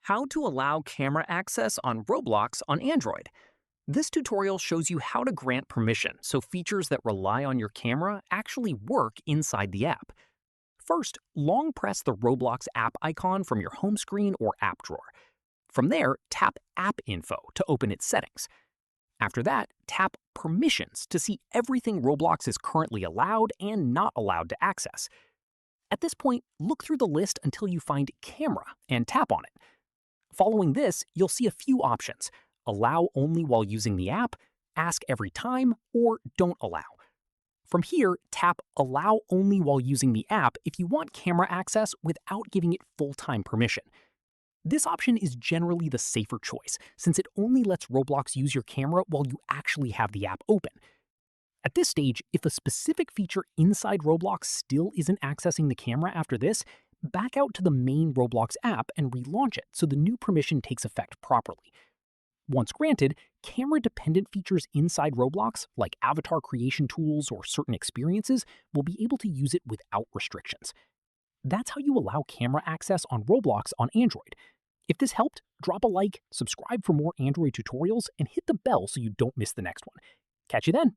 How to allow camera access on Roblox on Android. This tutorial shows you how to grant permission so features that rely on your camera actually work inside the app. First, long press the Roblox app icon from your home screen or app drawer. From there, tap App Info to open its settings. After that, tap Permissions to see everything Roblox is currently allowed and not allowed to access. At this point, look through the list until you find Camera and tap on it. Following this, you'll see a few options: allow only while using the app, ask every time, or don't allow. From here, tap allow only while using the app if you want camera access without giving it full-time permission. This option is generally the safer choice, since it only lets Roblox use your camera while you actually have the app open. At this stage, if a specific feature inside Roblox still isn't accessing the camera after this, back out to the main Roblox app and relaunch it so the new permission takes effect properly. Once granted, camera-dependent features inside Roblox, like avatar creation tools or certain experiences, will be able to use it without restrictions. That's how you allow camera access on Roblox on Android. If this helped, drop a like, subscribe for more Android tutorials, and hit the bell so you don't miss the next one. Catch you then!